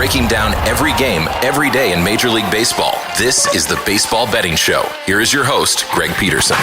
breaking down every game, every day in Major League Baseball. This is the Baseball Betting Show. Here is your host, Greg Peterson.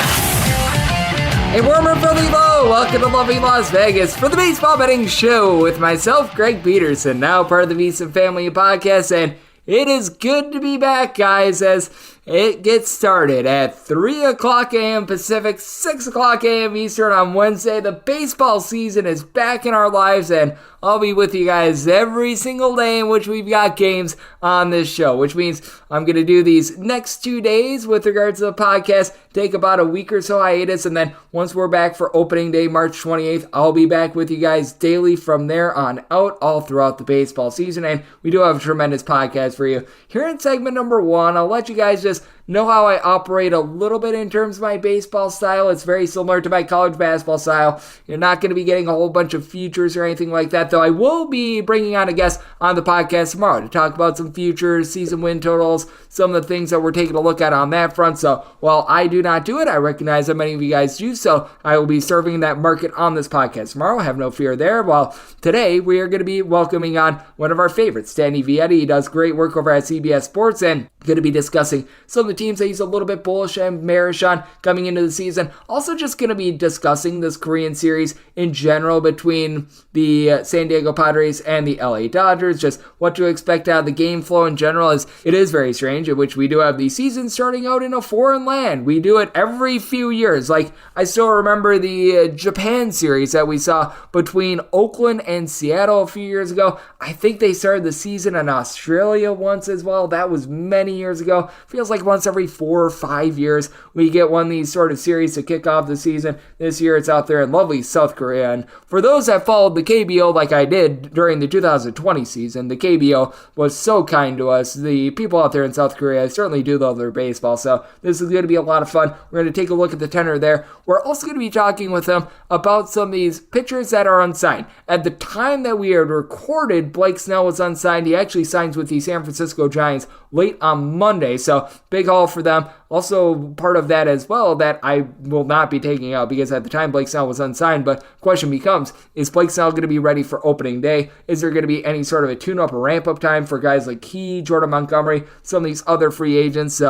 A warmer Philly low. Welcome to lovely Las Vegas for the Baseball Betting Show with myself, Greg Peterson, now part of the VSiN Family Podcast, and it is good to be back, guys, as it gets started at 3 o'clock a.m. Pacific, 6 o'clock a.m. Eastern on Wednesday. The baseball season is back in our lives, and I'll be with you guys every single day in which we've got games on this show, which means I'm going to do these next 2 days with regards to the podcast, take about a week or so hiatus, and then once we're back for opening day, March 28th, I'll be back with you guys daily from there on out, all throughout the baseball season, and we do have a tremendous podcast for you. Here in segment number 1, I'll let you guys just know how I operate a little bit in terms of my baseball style. It's very similar to my college basketball style. You're not going to be getting a whole bunch of futures or anything like that, though I will be bringing on a guest on the podcast tomorrow to talk about some futures, season win totals, some of the things that we're taking a look at on that front. So while I do not do it, I recognize that many of you guys do, so I will be serving that market on this podcast tomorrow. Have no fear there. Well, today we are going to be welcoming on one of our favorites, Danny Vietti. He does great work over at CBS Sports and going to be discussing some of the teams that he's a little bit bullish and bearish on coming into the season. Also just going to be discussing this Korean series in general between the San Diego Padres and the LA Dodgers, just what to expect out of the game flow in general, as it is very strange in which we do have the season starting out in a foreign land. We do it every few years. Like, I still remember the Japan series that we saw between Oakland and Seattle a few years ago. I think they started the season in Australia once as well. That was many years ago. Feels like once every 4 or 5 years we get one of these sort of series to kick off the season. This year it's out there in lovely South Korea, and for those that followed the KBO like I did during the 2020 season, the KBO was so kind to us. The people out there in South Korea certainly do love their baseball, so this is going to be a lot of fun. We're going to take a look at the tenor there. We're also going to be talking with them about some of these pitchers that are unsigned. At the time that we had recorded, Blake Snell was unsigned. He actually signs with the San Francisco Giants late on Monday, so big haul for them. Also part of that as well that I will not be taking out because at the time Blake Snell was unsigned, but question becomes, is Blake Snell going to be ready for opening day? Is there going to be any sort of a tune-up or ramp-up time for guys like Key, Jordan Montgomery, some of these other free agents?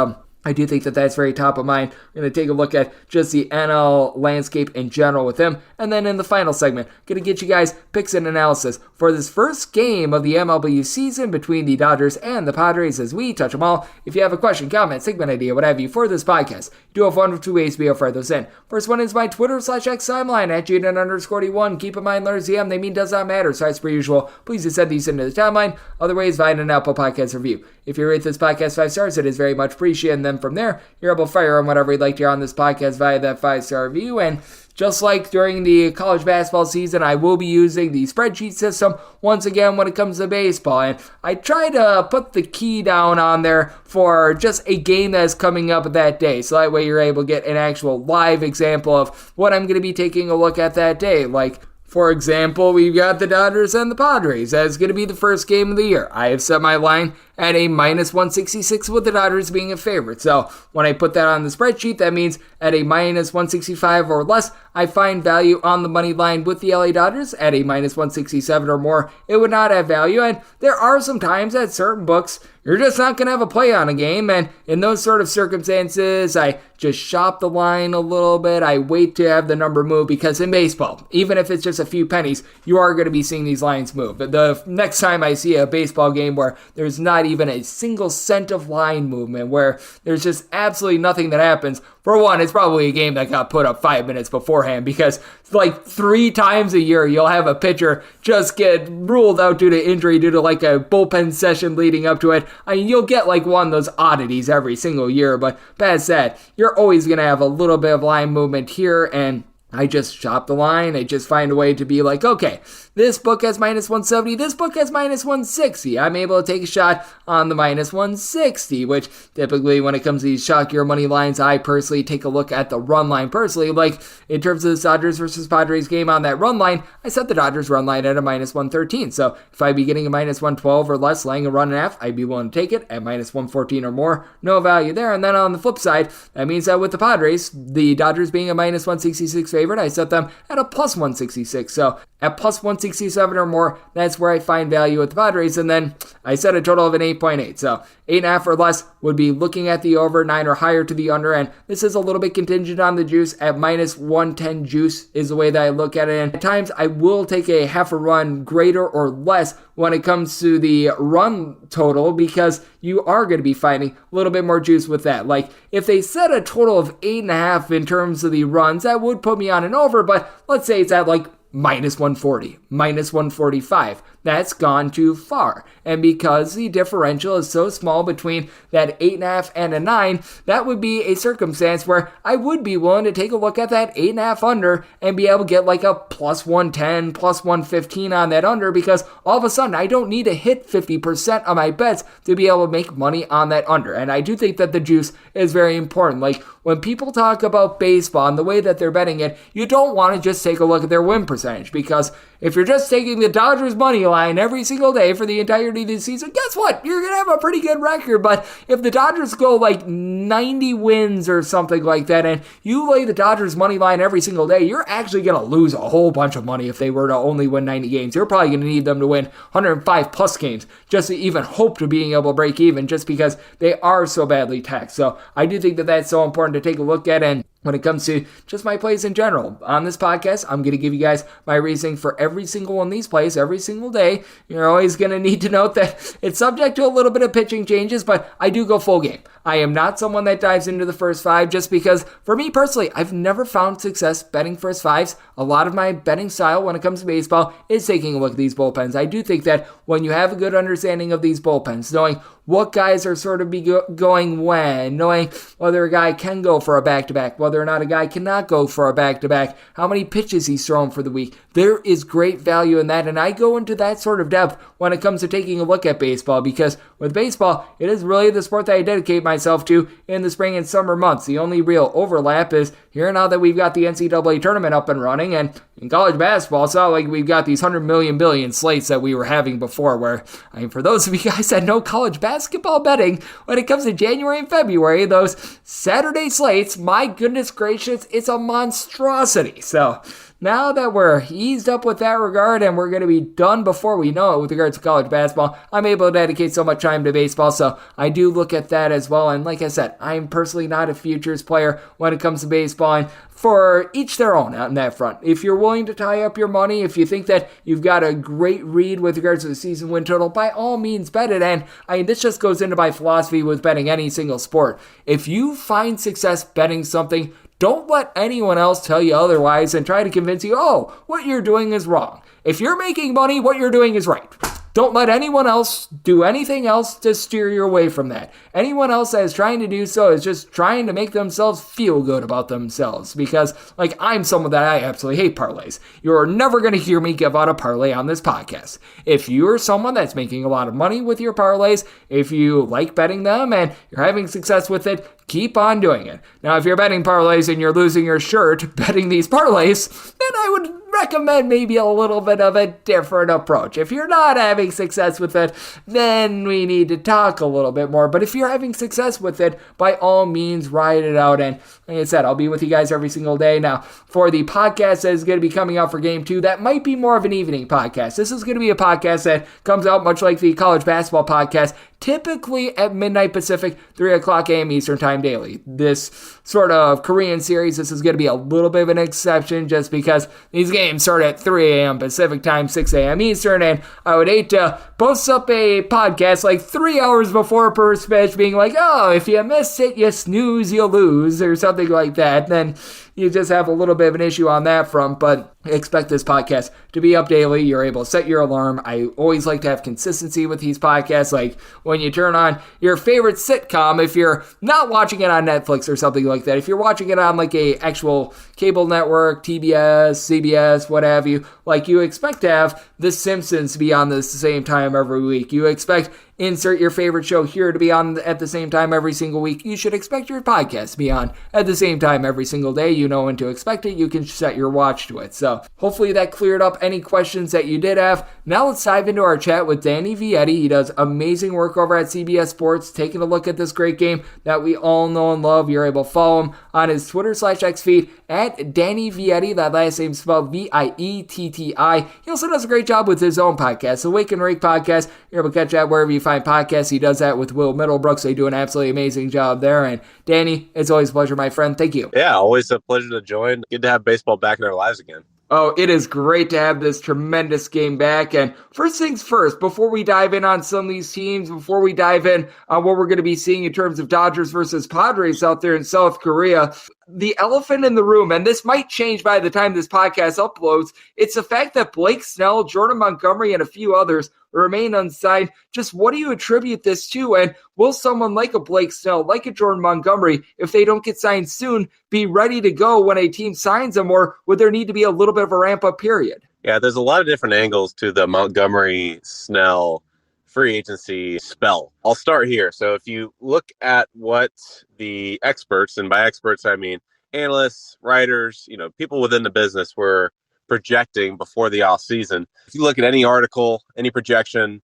I do think that that's very top of mind. We're going to take a look at just the NL landscape in general with him. And then in the final segment, going to get you guys picks and analysis for this first game of the MLB season between the Dodgers and the Padres as we touch them all. If you have a question, comment, segment idea, what have you for this podcast, you do have one of 2 ways to be able to fire those in. First one is my Twitter/X timeline at Jaden_D1. Keep in mind, letters DM, they mean does not matter. So as per usual, please just send these into the timeline. Other ways, via an Apple Podcast review. If you rate this podcast 5 stars, it is very much appreciated. And then from there, you're able to fire on whatever you'd like to hear on this podcast via that 5-star review. And just like during the college basketball season, I will be using the spreadsheet system once again when it comes to baseball. And I try to put the key down on there for just a game that is coming up that day. So that way you're able to get an actual live example of what I'm going to be taking a look at that day. Like, for example, we've got the Dodgers and the Padres. That is going to be the first game of the year. I have set my line at a minus 166 with the Dodgers being a favorite. So when I put that on the spreadsheet, that means at a minus 165 or less, I find value on the money line with the LA Dodgers. At a minus 167 or more, it would not have value. And there are some times at certain books, you're just not going to have a play on a game. And in those sort of circumstances, I just shop the line a little bit. I wait to have the number move because in baseball, even if it's just a few pennies, you are going to be seeing these lines move. But the next time I see a baseball game where there's not even a single cent of line movement, where there's just absolutely nothing that happens, for one, it's probably a game that got put up 5 minutes beforehand because like 3 times a year you'll have a pitcher just get ruled out due to injury due to like a bullpen session leading up to it. I mean, you'll get like one of those oddities every single year, but past that, you're always going to have a little bit of line movement here, and I just shop the line. I just find a way to be like, okay, this book has minus 170. This book has minus 160. I'm able to take a shot on the minus 160, which typically when it comes to these shockier money lines, I personally take a look at the run line personally. Like in terms of the Dodgers versus Padres game on that run line, I set the Dodgers run line at a minus 113. So if I'd be getting a minus 112 or less, laying a run and a half, I'd be willing to take it at minus 114 or more. No value there. And then on the flip side, that means that with the Padres, the Dodgers being a minus 166 favorite. I set them at a plus 166. So at plus 167 or more, that's where I find value with the Padres. And then I set a total of an 8.8. So 8.5 or less would be looking at the over, 9 or higher to the under. And this is a little bit contingent on the juice. At minus 110 juice is the way that I look at it. And at times I will take a half a run greater or less when it comes to the run total, because you are going to be finding a little bit more juice with that. Like if they set a total of 8.5 in terms of the runs, that would put me on an over, but let's say it's at like minus 140, minus 145. That's gone too far. And because the differential is so small between that 8.5 and a 9, that would be a circumstance where I would be willing to take a look at that 8.5 under and be able to get like a plus 110, plus 115 on that under, because all of a sudden I don't need to hit 50% of my bets to be able to make money on that under. And I do think that the juice is very important. Like when people talk about baseball and the way that they're betting it, you don't want to just take a look at their win percentage, because if you're just taking the Dodgers money line every single day for the entirety of the season, guess what? You're going to have a pretty good record. But if the Dodgers go like 90 wins or something like that, and you lay the Dodgers money line every single day, you're actually going to lose a whole bunch of money if they were to only win 90 games. You're probably going to need them to win 105 plus games just to even hope to being able to break even, just because they are so badly taxed. So I do think that that's so important to take a look at. And when it comes to just my plays in general, on this podcast, I'm going to give you guys my reasoning for every single one of these plays every single day. You're always going to need to note that it's subject to a little bit of pitching changes, but I do go full game. I am not someone that dives into the first five, just because for me personally, I've never found success betting first fives. A lot of my betting style when it comes to baseball is taking a look at these bullpens. I do think that when you have a good understanding of these bullpens, knowing what guys are sort of going when, knowing whether a guy can go for a back-to-back, whether or not a guy cannot go for a back-to-back, how many pitches he's thrown for the week. There is great value in that, and I go into that sort of depth when it comes to taking a look at baseball, because with baseball, it is really the sport that I dedicate myself to in the spring and summer months. The only real overlap is here now that we've got the NCAA tournament up and running, and in college basketball, it's not like we've got these 100 million billion slates that we were having before, where, I mean, for those of you guys that know college basketball betting, when it comes to January and February, those Saturday slates, my goodness gracious, it's a monstrosity. So now that we're eased up with that regard and we're going to be done before we know it with regards to college basketball, I'm able to dedicate so much time to baseball, so I do look at that as well. And like I said, I'm personally not a futures player when it comes to baseball, and for each their own on that front. If you're willing to tie up your money, if you think that you've got a great read with regards to the season win total, by all means bet it. And I mean, this just goes into my philosophy with betting any single sport. If you find success betting something, don't let anyone else tell you otherwise and try to convince you, oh, what you're doing is wrong. If you're making money, what you're doing is right. Don't let anyone else do anything else to steer you away from that. Anyone else that is trying to do so is just trying to make themselves feel good about themselves, because, like, I'm someone that I absolutely hate parlays. You're never going to hear me give out a parlay on this podcast. If you're someone that's making a lot of money with your parlays, if you like betting them and you're having success with it, keep on doing it. Now, if you're betting parlays and you're losing your shirt betting these parlays, then I would recommend maybe a little bit of a different approach. If you're not having success with it, then we need to talk a little bit more. But if you're having success with it, by all means, ride it out. And like I said, I'll be with you guys every single day. Now, for the podcast that is going to be coming out for Game 2, that might be more of an evening podcast. This is going to be a podcast that comes out much like the college basketball podcast, typically at midnight Pacific, 3 o'clock a.m. Eastern Time daily. This sort of Korean series, this is going to be a little bit of an exception just because these games start at 3 a.m. Pacific Time, 6 a.m. Eastern, and I would hate to post up a podcast like 3 hours before first pitch being like, oh, if you miss it, you snooze, you lose, or something like that. Then you just have a little bit of an issue on that front, but expect this podcast to be up daily. You're able to set your alarm. I always like to have consistency with these podcasts, like when you turn on your favorite sitcom, if you're not watching it on Netflix or something like that, if you're watching it on like a actual cable network, TBS, CBS, what have you, like you expect to have The Simpsons to be on the same time every week. You expect insert your favorite show here to be on at the same time every single week. You should expect your podcast to be on at the same time every single day. You know when to expect it. You can set your watch to it. So hopefully that cleared up any questions that you did have. Now let's dive into our chat with Danny Vietti. He does amazing work over at CBS Sports, taking a look at this great game that we all know and love. You're able to follow him on his Twitter/X feed at Danny Vietti. That last name spelled Vietti. He also does a great job with his own podcast, the Wake and Rake podcast. You're able to catch that wherever you find podcasts. He does that with Will Middlebrooks. They do an absolutely amazing job there. And Danny, it's always a pleasure, my friend. Thank you. Yeah, always a pleasure to join. Good to have baseball back in our lives again. Oh, it is great to have this tremendous game back. And first things first, before we dive in on some of these teams, before we dive in on what we're going to be seeing in terms of Dodgers versus Padres out there in South Korea, the elephant in the room, and this might change by the time this podcast uploads, it's the fact that Blake Snell, Jordan Montgomery, and a few others remain unsigned. Just what do you attribute this to? And will someone like a Blake Snell, like a Jordan Montgomery, if they don't get signed soon, be ready to go when a team signs them, or would there need to be a little bit of a ramp-up period? Yeah, there's a lot of different angles to the Montgomery-Snell free agency spell. I'll start here. So if you look at what the experts, and by experts I mean analysts, writers, people within the business were projecting before the offseason. If you look at any article, any projection,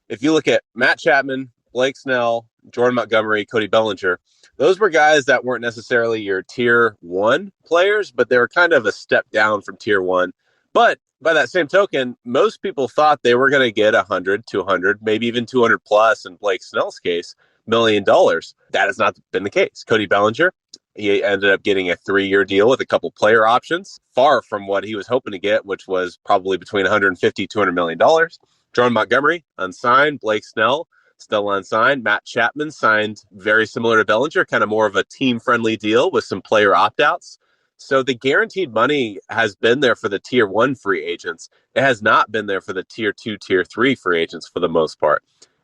if you look at Matt Chapman, Blake Snell, Jordan Montgomery, Cody Bellinger, those were guys that weren't necessarily your tier one players, but they were kind of a step down from tier one. But by that same token, most people thought they were going to get 100, 200, maybe even 200 plus in Blake Snell's case, $1 million. That has not been the case. Cody Bellinger, he ended up getting a 3-year deal with a couple player options, far from what he was hoping to get, which was probably between 150, $200 million. Jordan Montgomery, unsigned. Blake Snell, still unsigned. Matt Chapman signed very similar to Bellinger, kind of more of a team-friendly deal with some player opt-outs. So the guaranteed money has been there for the tier one free agents. It has not been there for the tier two, tier three free agents for the most part.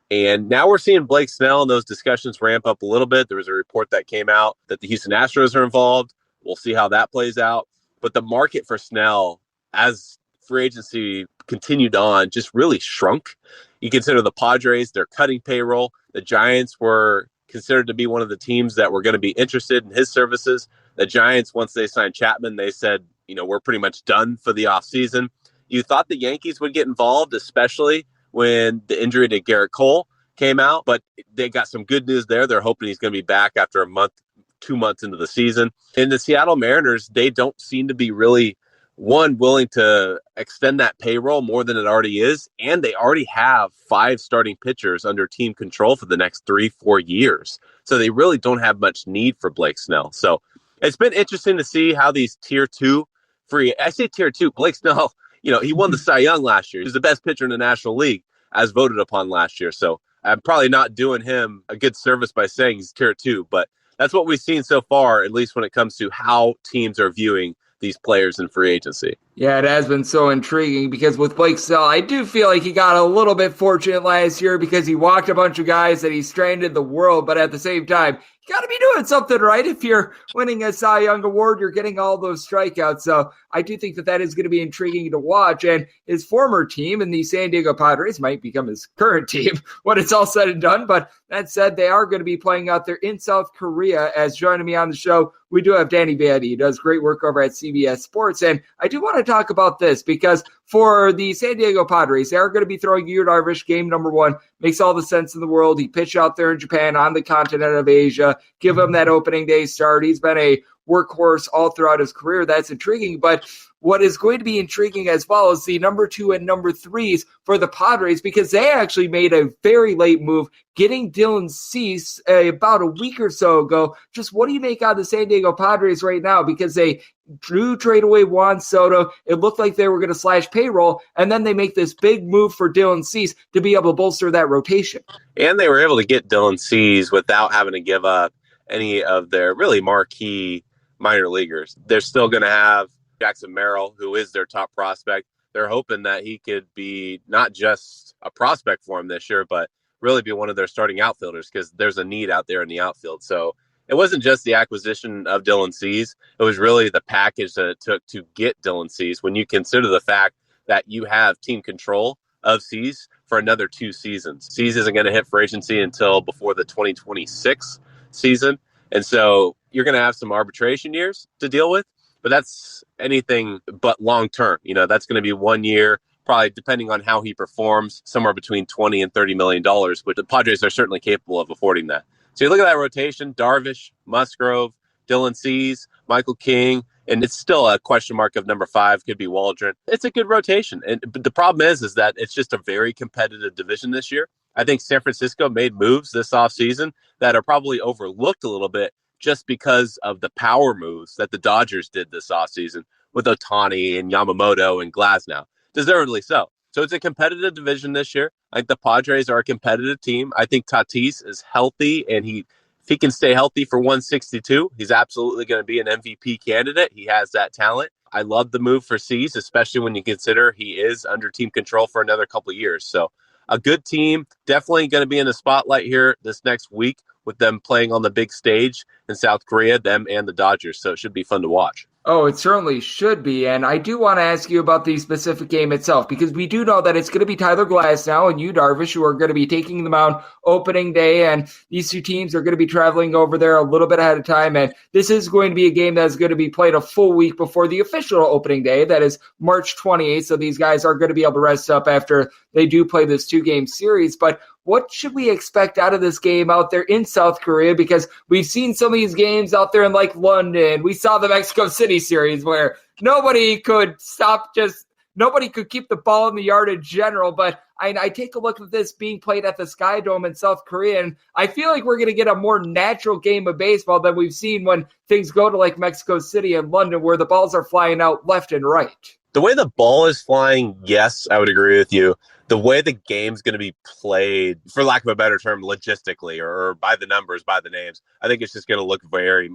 And now we're seeing Blake Snell and those discussions ramp up a little bit. There was a report that came out that the Houston Astros are involved. We'll see how that plays out. But the market for Snell, as free agency continued on, just really shrunk. You consider the Padres, they're cutting payroll. The Giants were considered to be one of the teams that were going to be interested in his services. The Giants, once they signed Chapman, they said, we're pretty much done for the offseason. You thought the Yankees would get involved, especially when the injury to Garrett Cole came out, but they got some good news there. They're hoping he's going to be back after a month, 2 months into the season. And the Seattle Mariners, they don't seem to be really, willing to extend that payroll more than it already is. And they already have 5 starting pitchers under team control for the next 3-4 years. So they really don't have much need for Blake Snell. So it's been interesting to see how these tier two I say tier two, Blake Snell, he won the Cy Young last year. He's the best pitcher in the National League as voted upon last year. So I'm probably not doing him a good service by saying he's tier two, but that's what we've seen so far, at least when it comes to how teams are viewing these players in free agency. Yeah, it has been so intriguing because with Blake Snell, I do feel like he got a little bit fortunate last year because he walked a bunch of guys that he stranded the world, but at the same time, you got to be doing something right. If you're winning a Cy Young Award, you're getting all those strikeouts. So I do think that is going to be intriguing to watch. And his former team in the San Diego Padres might become his current team when it's all said and done. But that said, they are going to be playing out there in South Korea. As joining me on the show, we do have Danny Vietti. He does great work over at CBS Sports. And I do want to talk about this because for the San Diego Padres, they are going to be throwing Yu Darvish game number 1. Makes all the sense in the world. He pitched out there in Japan on the continent of Asia. Give him that opening day start. He's been a workhorse all throughout his career. That's intriguing. But what is going to be intriguing as well is the number 2 and number 3s for the Padres because they actually made a very late move getting Dylan Cease about a week or so ago. Just what do you make out of the San Diego Padres right now? Because they drew trade away Juan Soto. It looked like they were going to slash payroll, and then they make this big move for Dylan Cease to be able to bolster that rotation. And they were able to get Dylan Cease without having to give up any of their really marquee minor leaguers. They're still going to have Jackson Merrill, who is their top prospect. They're hoping that he could be not just a prospect for them this year, but really be one of their starting outfielders because there's a need out there in the outfield. So it wasn't just the acquisition of Dylan Cease. It was really the package that it took to get Dylan Cease when you consider the fact that you have team control of Cease for another 2 seasons. Cease isn't going to hit free agency until before the 2026 season. And so you're going to have some arbitration years to deal with, but that's anything but long term. That's going to be 1 year, probably depending on how he performs, somewhere between $20 and $30 million, but the Padres are certainly capable of affording that. So you look at that rotation, Darvish, Musgrove, Dylan Cease, Michael King, and it's still a question mark of number 5, could be Waldron. It's a good rotation. But the problem is that it's just a very competitive division this year. I think San Francisco made moves this offseason that are probably overlooked a little bit just because of the power moves that the Dodgers did this offseason with Ohtani and Yamamoto and Glasnow. Deservedly so. So it's a competitive division this year. I think the Padres are a competitive team. I think Tatis is healthy, and if he can stay healthy for 162, he's absolutely going to be an MVP candidate. He has that talent. I love the move for Cease, especially when you consider he is under team control for another couple of years. So a good team, definitely going to be in the spotlight here this next week with them playing on the big stage in South Korea, them and the Dodgers. So it should be fun to watch. Oh, it certainly should be. And I do want to ask you about the specific game itself, because we do know that it's going to be Tyler Glasnow and Yu Darvish who are going to be taking the mound opening day. And these two teams are going to be traveling over there a little bit ahead of time. And this is going to be a game that is going to be played a full week before the official opening day. That is March 28th. So these guys are going to be able to rest up after they do play this 2-game series. But what should we expect out of this game out there in South Korea? Because we've seen some of these games out there in like London. We saw the Mexico City series where nobody could keep the ball in the yard in general. But I take a look at this being played at the Sky Dome in South Korea, and I feel like we're going to get a more natural game of baseball than we've seen when things go to like Mexico City and London, where the balls are flying out left and right. The way the ball is flying, yes, I would agree with you. The way the game's going to be played, for lack of a better term, logistically or by the numbers, by the names, I think it's just going to look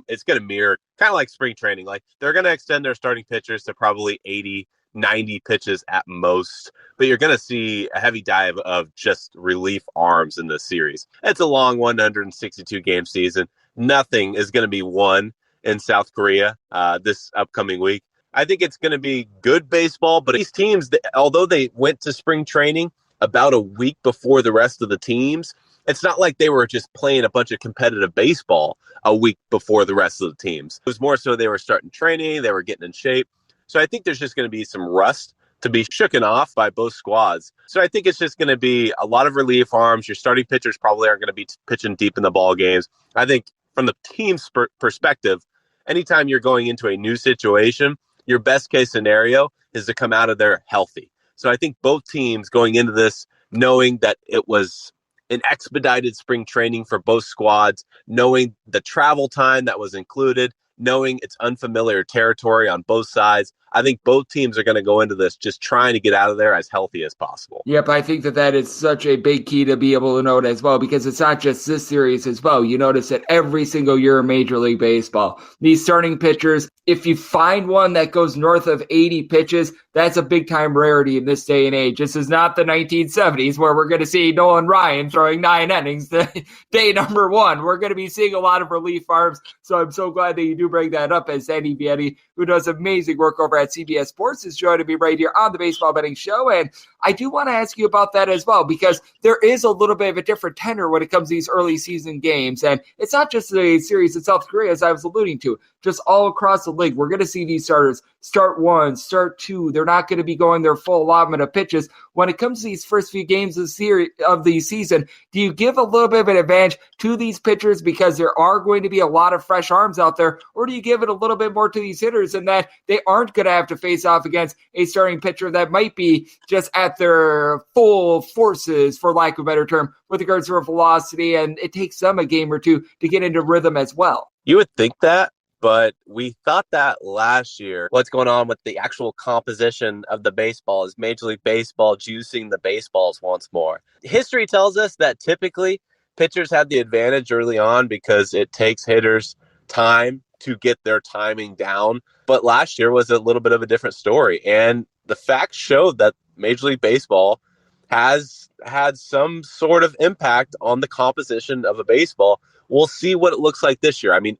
it's going to mirror kind of like spring training. Like they're going to extend their starting pitchers to probably 80, 90 pitches at most, but you're going to see a heavy dive of just relief arms in this series. It's a long 162 game season. Nothing is going to be won in South Korea this upcoming week. I think it's going to be good baseball, but these teams, although they went to spring training about a week before the rest of the teams, it's not like they were just playing a bunch of competitive baseball a week before the rest of the teams. It was more so they were starting training, they were getting in shape. So I think there's just going to be some rust to be shooken off by both squads. So I think it's just going to be a lot of relief arms. Your starting pitchers probably aren't going to be pitching deep in the ball games. I think from the team's perspective, anytime you're going into a new situation, your best case scenario is to come out of there healthy. So I think both teams going into this, knowing that it was an expedited spring training for both squads, knowing the travel time that was included, knowing it's unfamiliar territory on both sides, I think both teams are going to go into this just trying to get out of there as healthy as possible. Yep, I think that is such a big key to be able to note as well, because it's not just this series as well. You notice it every single year in Major League Baseball. These starting pitchers, if you find one that goes north of 80 pitches, that's a big-time rarity in this day and age. This is not the 1970s where we're going to see Nolan Ryan throwing 9 innings day number 1. We're going to be seeing a lot of relief arms, so I'm so glad that you do bring that up, as Danny Vietti, who does amazing work over at CBS Sports, is joining me right here on the Baseball Betting Show. And I do want to ask you about that as well, because there is a little bit of a different tenor when it comes to these early season games. And it's not just the series in South Korea, as I was alluding to, just all across the league. We're going to see these starters start 1, start 2. They're not going to be going their full allotment of pitches. When it comes to these first few games of the season, do you give a little bit of an advantage to these pitchers because there are going to be a lot of fresh arms out there, or do you give it a little bit more to these hitters in that they aren't going to have to face off against a starting pitcher that might be just at their full forces, for lack of a better term, with regards to their velocity, and it takes them a game or two to get into rhythm as well? You would think that, but we thought that last year. What's going on with the actual composition of the baseball is Major League Baseball juicing the baseballs once more. History tells us that typically pitchers have the advantage early on because it takes hitters time to get their timing down. But last year was a little bit of a different story. And the facts showed that Major League Baseball has had some sort of impact on the composition of a baseball. We'll see what it looks like this year. I mean,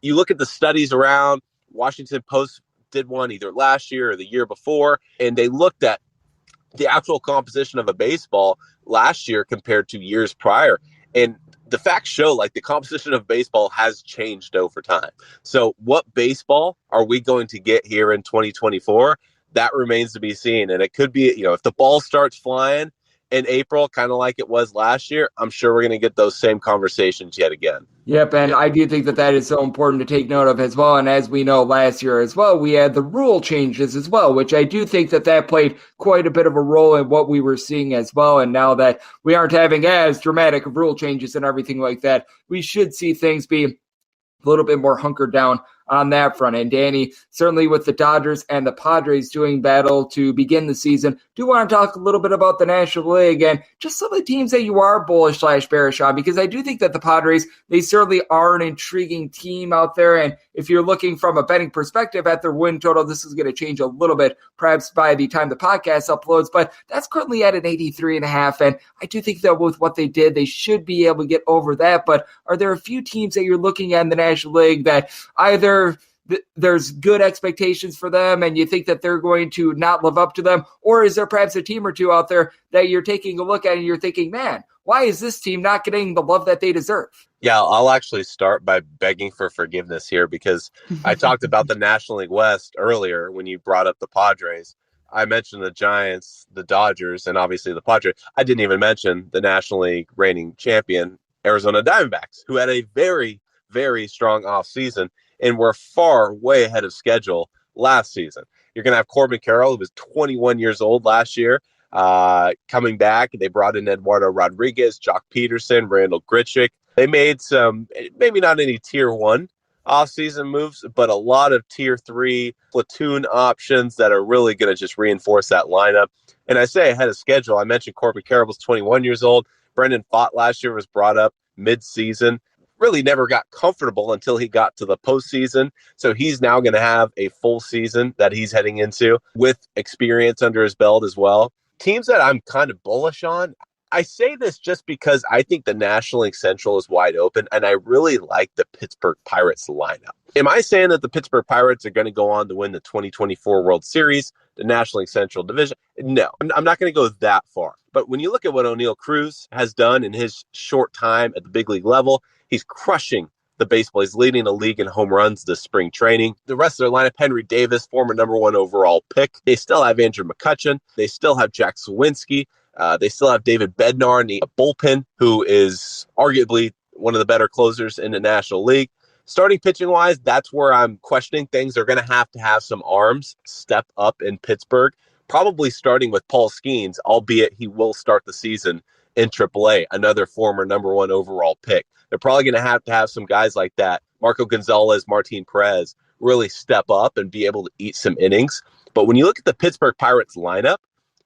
you look at the studies around. Washington Post did one either last year or the year before, and they looked at the actual composition of a baseball last year compared to years prior. And the facts show like the composition of baseball has changed over time. So what baseball are we going to get here in 2024? That remains to be seen. And it could be, if the ball starts flying in April, kind of like it was last year, I'm sure we're going to get those same conversations yet again. Yep, and I do think that that is so important to take note of as well. And as we know last year as well, we had the rule changes as well, which I do think that that played quite a bit of a role in what we were seeing as well. And now that we aren't having as dramatic of rule changes and everything like that, we should see things be a little bit more hunkered down on that front. And Danny, certainly with the Dodgers and the Padres doing battle to begin the season, do want to talk a little bit about the National League and just some of the teams that you are bullish / bearish on, because I do think that the Padres, they certainly are an intriguing team out there. And if you're looking from a betting perspective at their win total, this is going to change a little bit, perhaps by the time the podcast uploads, but that's currently at an 83.5. And I do think that with what they did, they should be able to get over that. But are there a few teams that you're looking at in the National League that either there's good expectations for them and you think that they're going to not live up to them? Or is there perhaps a team or two out there that you're taking a look at and you're thinking, man, why is this team not getting the love that they deserve? Yeah, I'll actually start by begging for forgiveness here because I talked about the National League West earlier when you brought up the Padres. I mentioned the Giants, the Dodgers, and obviously the Padres. I didn't even mention the National League reigning champion, Arizona Diamondbacks, who had a very, very strong offseason and were far way ahead of schedule last season. You're going to have Corbin Carroll, who was 21 years old last year, coming back. They brought in Eduardo Rodriguez, Jock Peterson, Randall Grichuk. They made some, maybe not any tier 1 offseason moves, but a lot of tier 3 platoon options that are really going to just reinforce that lineup. And I say ahead of schedule. I mentioned Corbin Carroll was 21 years old. Brendan Pfaadt last year was brought up mid-season. Really never got comfortable until he got to the postseason. So he's now going to have a full season that he's heading into with experience under his belt as well. Teams that I'm kind of bullish on, I say this just because I think the National League Central is wide open, and I really like the Pittsburgh Pirates lineup. Am I saying that the Pittsburgh Pirates are going to go on to win the 2024 World Series, the National League Central Division? No, I'm not going to go that far. But when you look at what O'Neal Cruz has done in his short time at the big league level, he's crushing the baseball. He's leading the league in home runs this spring training. The rest of their lineup, Henry Davis, former number 1 overall pick. They still have Andrew McCutchen. They still have Jack Sawinski. They still have David Bednar in the bullpen, who is arguably one of the better closers in the National League. Starting pitching-wise, that's where I'm questioning things. They're going to have some arms step up in Pittsburgh, probably starting with Paul Skeens, albeit he will start the season in AAA, another former number 1 overall pick. They're probably going to have some guys like that, Marco Gonzalez, Martin Perez, really step up and be able to eat some innings. But when you look at the Pittsburgh Pirates lineup,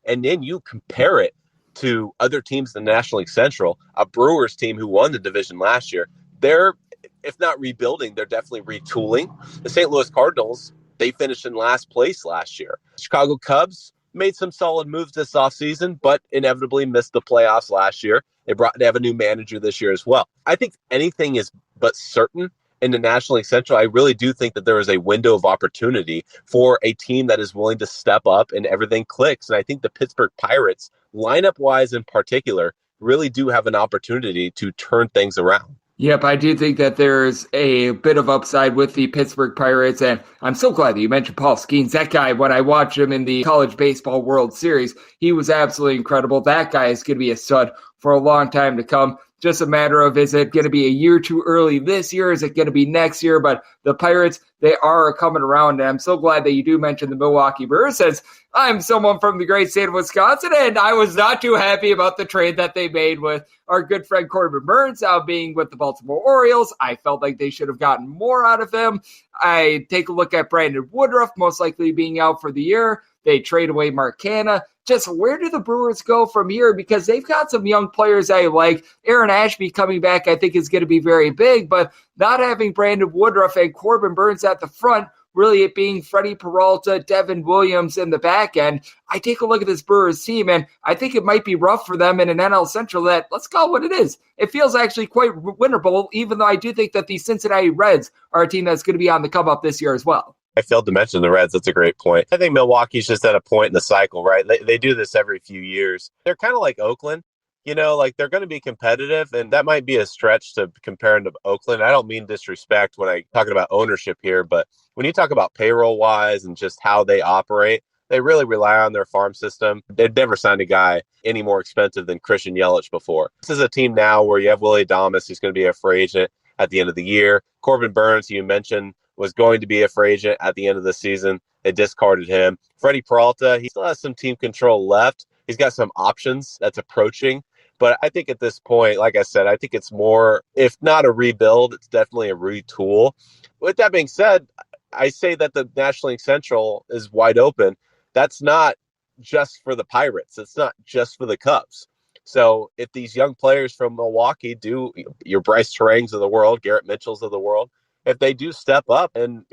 and then you compare it to other teams in the National League Central, a Brewers team who won the division last year, they're, if not rebuilding, they're definitely retooling. The St. Louis Cardinals, they finished in last place last year. Chicago Cubs made some solid moves this offseason, but inevitably missed the playoffs last year. They have a new manager this year as well. I think anything is but certain in the National League Central. I really do think that there is a window of opportunity for a team that is willing to step up and everything clicks. And I think the Pittsburgh Pirates, lineup-wise in particular, really do have an opportunity to turn things around. Yep, I do think that there's a bit of upside with the Pittsburgh Pirates, and I'm so glad that you mentioned Paul Skeens. That guy, when I watched him in the College Baseball World Series, he was absolutely incredible. That guy is going to be a stud for a long time to come. Just a matter of, is it going to be a year too early this year? Is it going to be next year? But the Pirates, they are coming around, and I'm so glad that you do mention the Milwaukee Brewers, since I'm someone from the great state of Wisconsin, and I was not too happy about the trade that they made with our good friend Corbin Burns out being with the Baltimore Orioles. I felt like they should have gotten more out of him. I take a look at Brandon Woodruff, most likely being out for the year. They trade away Mark Canha. Just where do the Brewers go from here? Because they've got some young players I like. Aaron Ashby coming back, I think, is going to be very big, but not having Brandon Woodruff and Corbin Burns at the front, really it being Freddie Peralta, Devin Williams in the back end. I take a look at this Brewers team, and I think it might be rough for them in an NL Central that, let's call it what it is. It feels actually quite winnable, even though I do think that the Cincinnati Reds are a team that's going to be on the come up this year as well. I failed to mention the Reds. That's a great point. I think Milwaukee's just at a point in the cycle, right? They do this every few years. They're kind of like Oakland. You know, like they're going to be competitive, and that might be a stretch to compare them to Oakland. I don't mean disrespect when I'm talking about ownership here, but when you talk about payroll-wise and just how they operate, they really rely on their farm system. They've never signed a guy any more expensive than Christian Yelich before. This is a team now where you have Willie Adames, who's going to be a free agent at the end of the year. Corbin Burns, who you mentioned, was going to be a free agent at the end of the season. They discarded him. Freddie Peralta, he still has some team control left. He's got some options that's approaching. But I think at this point, like I said, I think it's more, if not a rebuild, it's definitely a retool. With that being said, I say that the National League Central is wide open. That's not just for the Pirates. It's not just for the Cubs. So if these young players from Milwaukee do, your Bryce Terangs of the world, Garrett Mitchells of the world, if they do step up and,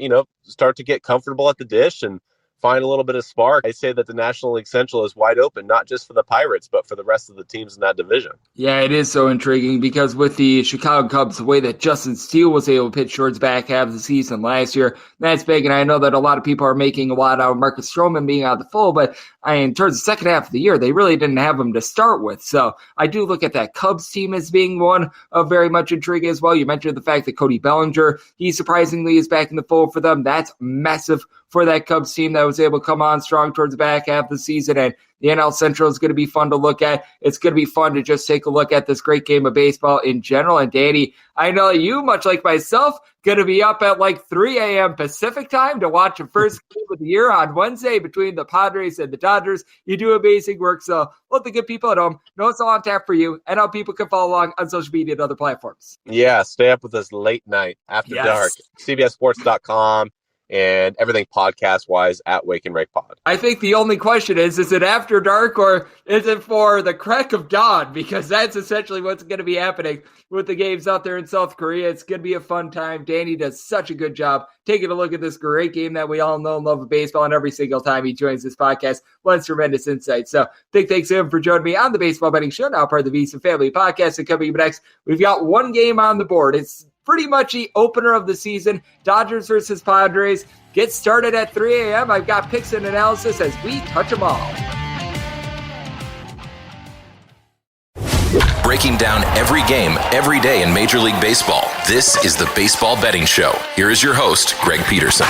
start to get comfortable at the dish and find a little bit of spark, I say that the National League Central is wide open, not just for the Pirates, but for the rest of the teams in that division. Yeah, it is so intriguing because with the Chicago Cubs, the way that Justin Steele was able to pitch towards the back half of the season last year, that's big. And I know that a lot of people are making a lot out of Marcus Stroman being out of the full, but towards the second half of the year, they really didn't have him to start with. So I do look at that Cubs team as being one of very much intrigue as well. You mentioned the fact that Cody Bellinger, he surprisingly is back in the fold for them. That's massive for that Cubs team that was able to come on strong towards the back half of the season. And the NL Central is going to be fun to look at. It's going to be fun to just take a look at this great game of baseball in general. And Danny, I know you, much like myself, going to be up at like 3 a.m. Pacific time to watch the first game of the year on Wednesday between the Padres and the Dodgers. You do amazing work, so let the good people at home know it's all on tap for you and how people can follow along on social media and other platforms. Yeah, stay up with us late night after dark. CBSSports.com. And everything podcast-wise at Wake and Rake Pod. I think the only question is it after dark or is it for the crack of dawn? Because that's essentially what's going to be happening with the games out there in South Korea. It's going to be a fun time. Danny does such a good job taking a look at this great game that we all know and love of baseball, and every single time he joins this podcast, lends tremendous insight. So big thanks to him for joining me on the Baseball Betting Show, now part of the VSiN Family Podcast. And coming up next, we've got one game on the board. It's pretty much the opener of the season. Dodgers versus Padres. Get started at 3 a.m. I've got picks and analysis as we touch them all. Breaking down every game, every day in Major League Baseball. This is the Baseball Betting Show. Here is your host, Greg Peterson.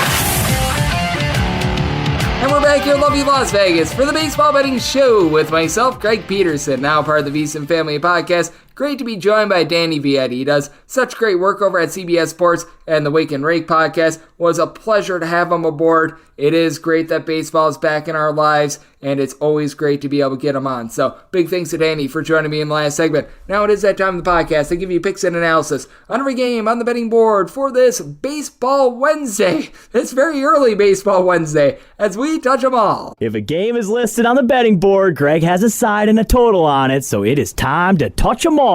And we're back here in lovely Las Vegas for the Baseball Betting Show with myself, Greg Peterson, now part of the VSiN Family Podcast. Great to be joined by Danny Vietti. He does such great work over at CBS Sports and the Wake and Rake podcast. Was a pleasure to have him aboard. It is great that baseball is back in our lives, and it's always great to be able to get him on. So big thanks to Danny for joining me in the last segment. Now it is that time of the podcast. I give you picks and analysis on every game on the betting board for this Baseball Wednesday. It's very early Baseball Wednesday as we touch them all. If a game is listed on the betting board, Greg has a side and a total on it, so it is time to touch them all.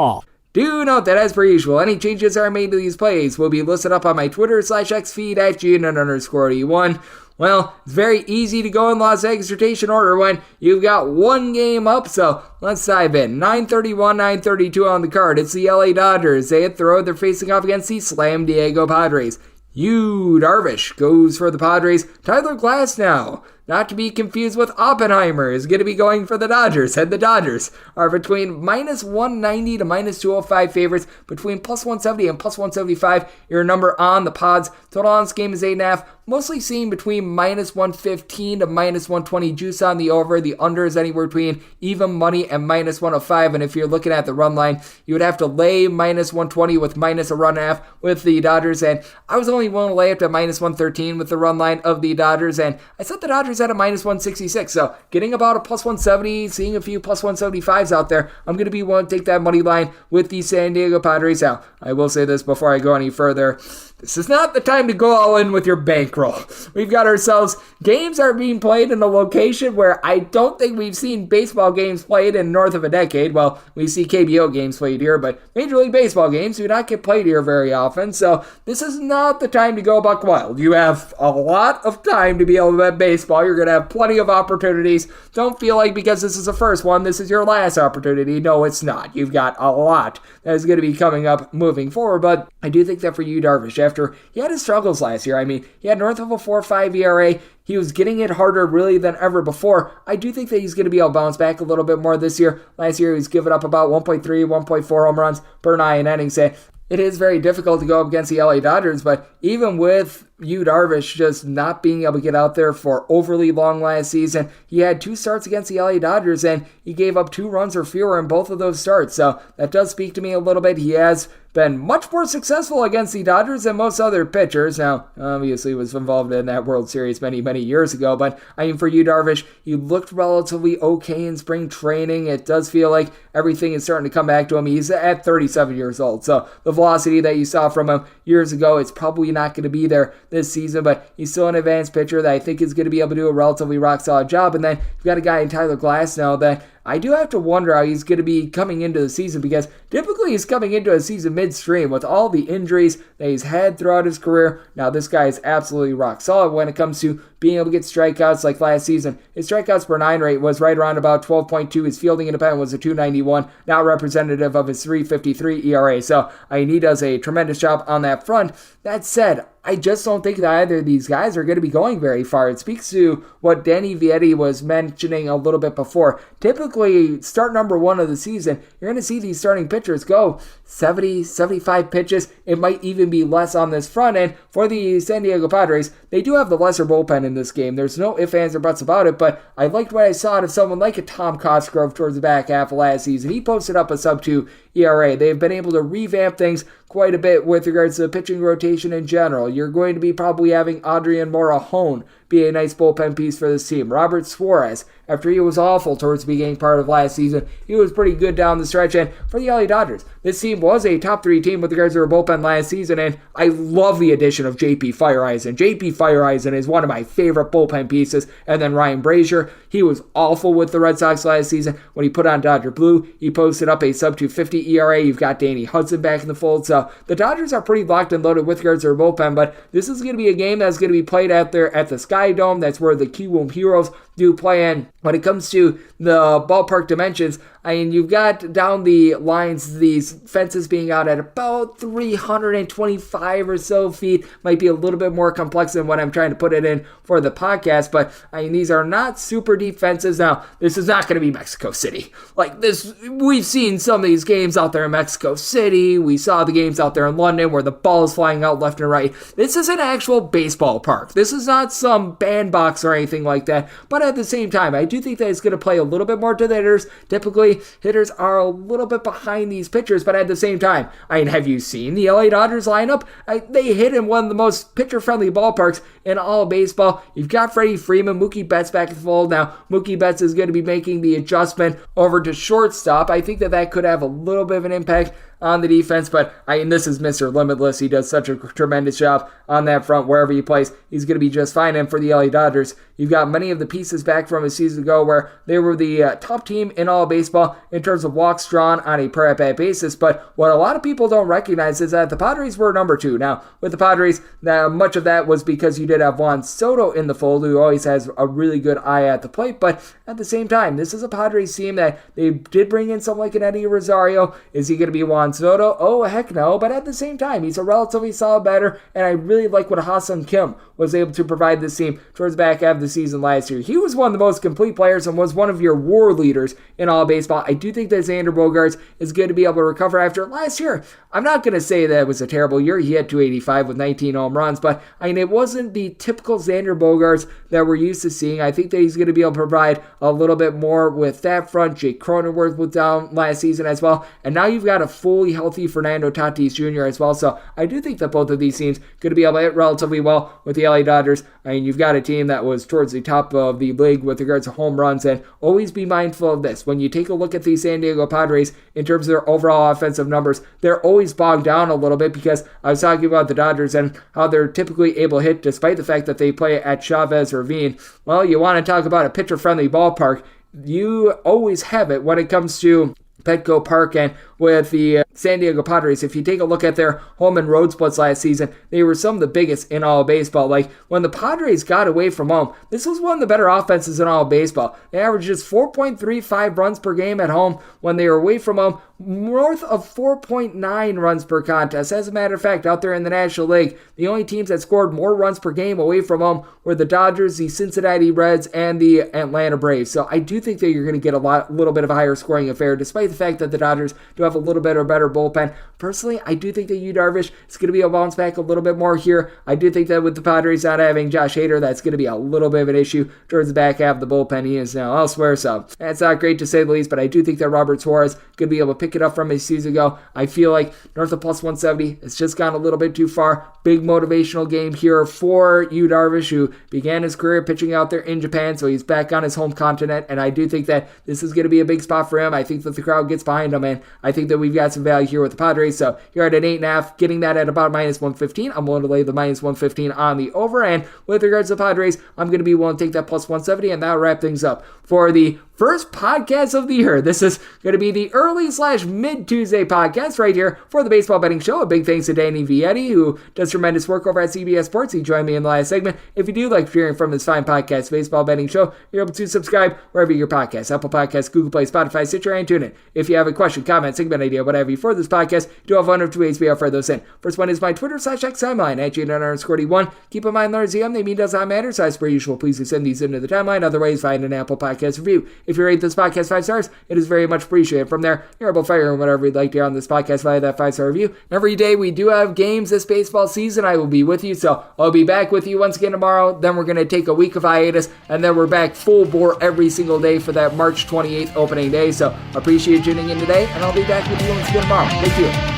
Do note that, as per usual, any changes are made to these plays will be listed up on my Twitter/X feed at GN_81. Well, it's very easy to go in Las Vegas rotation order when you've got one game up, so let's dive in. 9:31, 9:32 on the card. It's the LA Dodgers. They hit the road. They're facing off against the Slam Diego Padres. Yu Darvish goes for the Padres. Tyler Glasnow, not to be confused with Oppenheimer, is going to be going for the Dodgers. And the Dodgers are between minus 190 to minus 205 favorites, between plus 170 and plus 175. Your number on the Pods. Total on this game is 8.5. Mostly seen between minus 115 to minus 120 juice on the over. The under is anywhere between even money and minus 105. And if you're looking at the run line, you would have to lay minus 120 with minus a run half with the Dodgers. And I was only willing to lay up to minus 113 with the run line of the Dodgers. And I set the Dodgers at a minus 166. So getting about a plus 170, seeing a few plus 175s out there. I'm going to be willing to take that money line with the San Diego Padres. Now, I will say this before I go any further. This is not the time to go all in with your bankroll. We've got ourselves games are being played in a location where I don't think we've seen baseball games played in north of a decade. Well, we see KBO games played here, but Major League Baseball games do not get played here very often. So this is not the time to go buck wild. You have a lot of time to be able to bet baseball. You're going to have plenty of opportunities. Don't feel like because this is the first one, this is your last opportunity. No, it's not. You've got a lot that is going to be coming up moving forward. But I do think that for you, Darvish, after he had his struggles last year, I mean, he had north of a 4.5 ERA. He was getting it harder really than ever before. I do think that he's going to be able to bounce back a little bit more this year. Last year, he was giving up about 1.3, 1.4 home runs per 9 innings. And it is very difficult to go up against the LA Dodgers, but even with Yu Darvish just not being able to get out there for overly long last season, he had 2 starts against the LA Dodgers, and he gave up 2 runs or fewer in both of those starts. So that does speak to me a little bit. He has been much more successful against the Dodgers than most other pitchers. Now, obviously, was involved in that World Series many, many years ago, but I mean, for Yu Darvish, he looked relatively okay in spring training. It does feel like everything is starting to come back to him. He's at 37 years old, so the velocity that you saw from him years ago, it's probably not going to be there this season, but he's still an advanced pitcher that I think is going to be able to do a relatively rock-solid job. And then you've got a guy in Tyler Glass now that I do have to wonder how he's going to be coming into the season, because typically he's coming into a season midstream with all the injuries that he's had throughout his career. Now, this guy is absolutely rock solid when it comes to being able to get strikeouts like last season. His strikeouts per 9 rate was right around about 12.2. His fielding independent was a 291, not representative of his 3.53 ERA. So he does a tremendous job on that front. That said, I just don't think that either of these guys are going to be going very far. It speaks to what Danny Vietti was mentioning a little bit before. Typically, start number 1 of the season, you're going to see these starting pitchers go 70, 75 pitches. It might even be less on this front. And for the San Diego Padres, they do have the lesser bullpen in this game. There's no ifs, ands, or buts about it, but I liked what I saw out of someone like a Tom Cosgrove towards the back half of last season. He posted up a sub-2 ERA. They've been able to revamp things quite a bit with regards to the pitching rotation in general. You're going to be probably having Adrian Morejon be a nice bullpen piece for this team. Robert Suarez, after he was awful towards the beginning part of last season, he was pretty good down the stretch. And for the LA Dodgers, this team was a top 3 team with regards to their bullpen last season, and I love the addition of JP Feyereisen. JP Feyereisen is one of my favorite bullpen pieces. And then Ryan Brazier, he was awful with the Red Sox last season. When he put on Dodger Blue, he posted up a sub-250 ERA. You've got Danny Hudson back in the fold. So the Dodgers are pretty locked and loaded with regards to their bullpen, but this is going to be a game that's going to be played out there at the Sky Dome. That's where the Kiwoom Heroes do play in. When it comes to the ballpark dimensions, I mean, you've got down the lines these fences being out at about 325 or so feet. Might be a little bit more complex than what I'm trying to put it in for the podcast, but I mean, these are not super deep fences. Now, this is not going to be Mexico City. Like this, we've seen some of these games out there in Mexico City. We saw the games out there in London where the ball is flying out left and right. This is an actual baseball park. This is not some bandbox or anything like that, but at the same time, I do think that it's going to play a little bit more to the hitters. Typically, hitters are a little bit behind these pitchers, but at the same time, I mean, have you seen the LA Dodgers lineup? They hit in one of the most pitcher-friendly ballparks in all of baseball. You've got Freddie Freeman, Mookie Betts back in the fold. Now, Mookie Betts is going to be making the adjustment over to shortstop. I think that could have a little bit of an impact on the defense, but this is Mr. Limitless. He does such a tremendous job on that front. Wherever he plays, he's going to be just fine. And for the LA Dodgers, you've got many of the pieces back from a season ago where they were the top team in all of baseball in terms of walks drawn on a per at-bat basis. But what a lot of people don't recognize is that the Padres were number 2. Now, with the Padres, much of that was because you did have Juan Soto in the fold, who always has a really good eye at the plate. But at the same time, this is a Padres team that they did bring in someone like an Eddie Rosario. Is he going to be Juan Soto? Oh, heck no. But at the same time, he's a relatively solid batter, and I really like what Ha-Seong Kim was able to provide this team towards the back half of the season last year. He was one of the most complete players and was one of your war leaders in all baseball. I do think that Xander Bogaerts is going to be able to recover after last year. I'm not going to say that it was a terrible year. He had 285 with 19 home runs, but it wasn't the typical Xander Bogaerts that we're used to seeing. I think that he's going to be able to provide a little bit more with that front. Jake Cronenworth was down last season as well, and now you've got a fully healthy Fernando Tatis Jr. as well. So I do think that both of these teams going to be able to hit relatively well with the LA Dodgers. You've got a team that was towards the top of the league with regards to home runs, and always be mindful of this. When you take a look at the San Diego Padres in terms of their overall offensive numbers, they're always bogged down a little bit, because I was talking about the Dodgers and how they're typically able to hit despite the fact that they play at Chavez Ravine. Well, you want to talk about a pitcher-friendly ballpark. You always have it when it comes to Petco Park. And with the San Diego Padres, if you take a look at their home and road splits last season, they were some of the biggest in all of baseball. Like, when the Padres got away from home, this was one of the better offenses in all of baseball. They averaged just 4.35 runs per game at home. When they were away from home, north of 4.9 runs per contest. As a matter of fact, out there in the National League, the only teams that scored more runs per game away from home were the Dodgers, the Cincinnati Reds, and the Atlanta Braves. So I do think that you're going to get a little bit of a higher scoring affair, despite the fact that the Dodgers do have a little bit or better bullpen. Personally, I do think that Yu Darvish is going to be a bounce back a little bit more here. I do think that with the Padres not having Josh Hader, that's going to be a little bit of an issue towards the back half of the bullpen. He is now elsewhere, so that's not great to say the least, but I do think that Robert Suarez could be able to pick it up from a season ago. I feel like north of plus 170, it's just gone a little bit too far. Big motivational game here for Yu Darvish, who began his career pitching out there in Japan, so he's back on his home continent, and I do think that this is going to be a big spot for him. I think that the crowd gets behind him, and I think that we've got some value here with the Padres, so you're at an 8.5, getting that at about minus 115. I'm willing to lay the minus 115 on the over, and with regards to the Padres, I'm going to be willing to take that plus 170, and that'll wrap things up for the first podcast of the year. This is going to be the early/mid-Tuesday podcast right here for the Baseball Betting Show. A big thanks to Danny Vietti, who does tremendous work over at CBS Sports. He joined me in the last segment. If you do like hearing from this fine podcast, Baseball Betting Show, you're able to subscribe wherever your podcast, Apple Podcasts, Google Play, Spotify, Stitcher, and TuneIn. If you have a question, comment, segment idea, whatever you for this podcast, you do have one of two ways we offer those in. First one is my Twitter/X timeline at @G_D1. Keep in mind, there's the name does not matter, so as per usual, please send these into the timeline. Otherwise, find an Apple Podcast review. If you rate this podcast 5 stars, it is very much appreciated. From there, you're able to fire whatever you'd like to hear on this podcast via that 5-star review. Every day we do have games this baseball season. I will be with you, so I'll be back with you once again tomorrow. Then we're going to take a week of hiatus, and then we're back full bore every single day for that March 28th opening day. So appreciate you tuning in today, and I'll be back with you once again tomorrow. Thank you.